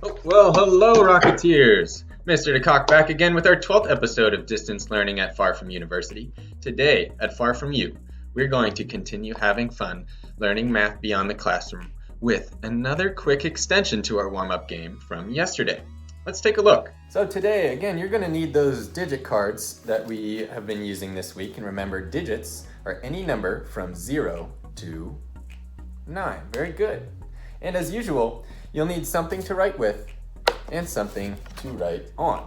Oh, well, hello, Rocketeers! Mr. DeCock back again with our 12th episode of Distance Learning at Far From University. Today, at Far From You, we're going to continue having fun learning math beyond the classroom with another quick extension to our warm-up game from yesterday. Let's take a look. So today, again, you're going to need those digit cards that we have been using this week. And remember, digits are any number from 0 to 9. Very good. And as usual, you'll need something to write with and something to write on.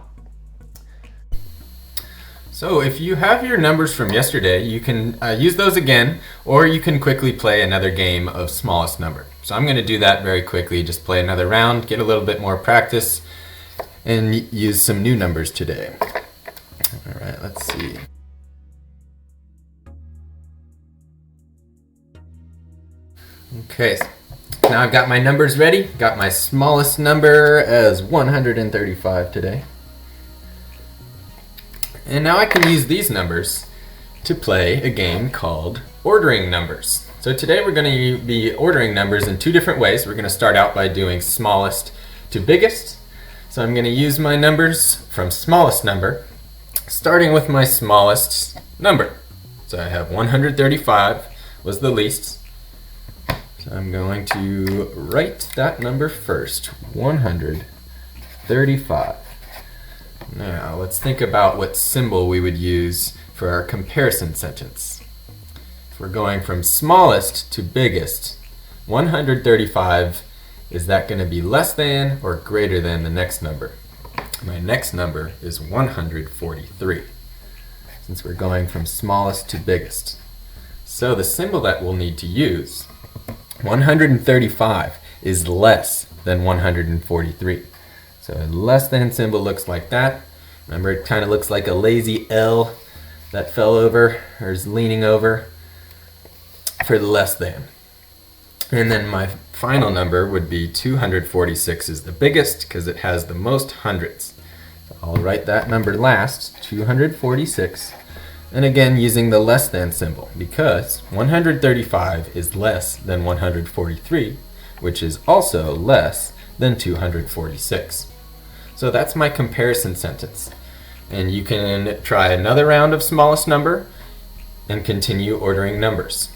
So if you have your numbers from yesterday, you can use those again, or you can quickly play another game of smallest number. So I'm going to do that very quickly, just play another round, get a little bit more practice, and use some new numbers today. All right, let's see. Okay, so now I've got my numbers ready. Got my smallest number as 135 today. And now I can use these numbers to play a game called ordering numbers. So today we're going to be ordering numbers in two different ways. We're going to start out by doing smallest to biggest. So I'm going to use my numbers from smallest number, starting with my smallest number. So I have 135 was the least. So I'm going to write that number first, 135. Now let's think about what symbol we would use for our comparison sentence. If we're going from smallest to biggest, 135, is that going to be less than or greater than the next number? My next number is 143, since we're going from smallest to biggest. So the symbol that we'll need to use, 135 is less than 143. So a less than symbol looks like that. Remember, it kind of looks like a lazy L that fell over or is leaning over for the less than. And then my final number would be 246 is the biggest because it has the most hundreds. So I'll write that number last, 246. And again, using the less than symbol, because 135 is less than 143, which is also less than 246. So that's my comparison sentence. And you can try another round of smallest number and continue ordering numbers.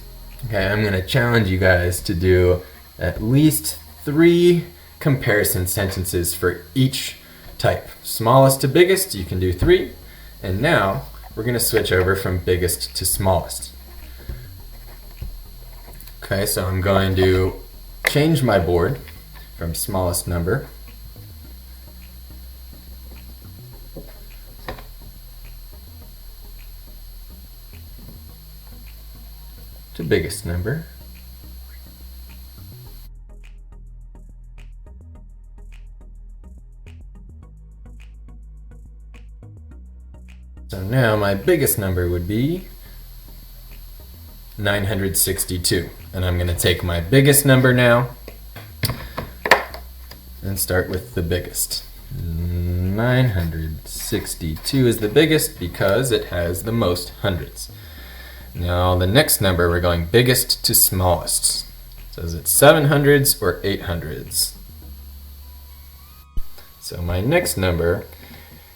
Okay, I'm going to challenge you guys to do at least 3 comparison sentences for each type. Smallest to biggest, you can do 3. And now, we're going to switch over from biggest to smallest. Okay, so I'm going to change my board from smallest number to biggest number. So now my biggest number would be 962. And I'm going to take my biggest number now and start with the biggest. 962 is the biggest because it has the most hundreds. Now the next number, we're going biggest to smallest. So is it 700s or 800s? So my next number,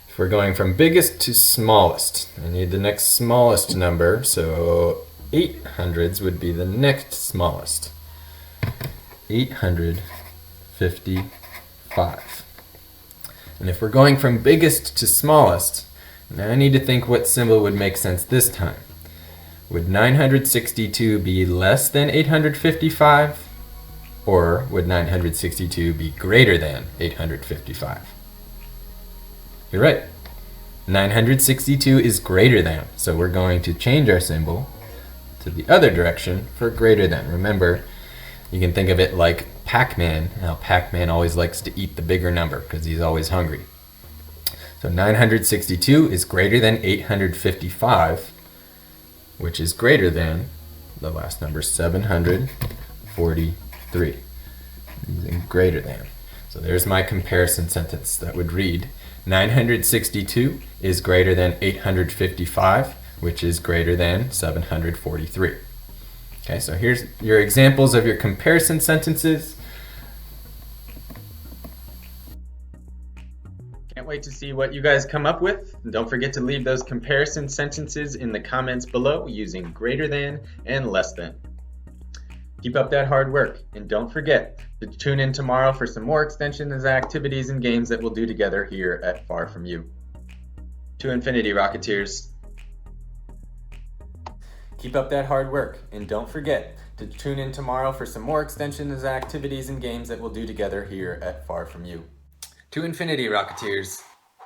if we're going from biggest to smallest, I need the next smallest number, so 800s would be the next smallest. 855. And if we're going from biggest to smallest, now I need to think what symbol would make sense this time. Would 962 be less than 855? Or would 962 be greater than 855? You're right. 962 is greater than. So we're going to change our symbol to the other direction for greater than. Remember, you can think of it like Pac-Man. Now Pac-Man always likes to eat the bigger number because he's always hungry. So 962 is greater than 855, which is greater than the last number, 743. Using greater than. So there's my comparison sentence that would read, 962 is greater than 855, which is greater than 743. Okay, so here's your examples of your comparison sentences. Can't wait to see what you guys come up with. And don't forget to leave those comparison sentences in the comments below using greater than and less than. Keep up that hard work, and don't forget to tune in tomorrow for some more extensions, activities, and games that we'll do together here at Far From You. To infinity, Rocketeers. Keep up that hard work, and don't forget to tune in tomorrow for some more extensions, activities, and games that we'll do together here at Far From You. To infinity, Rocketeers.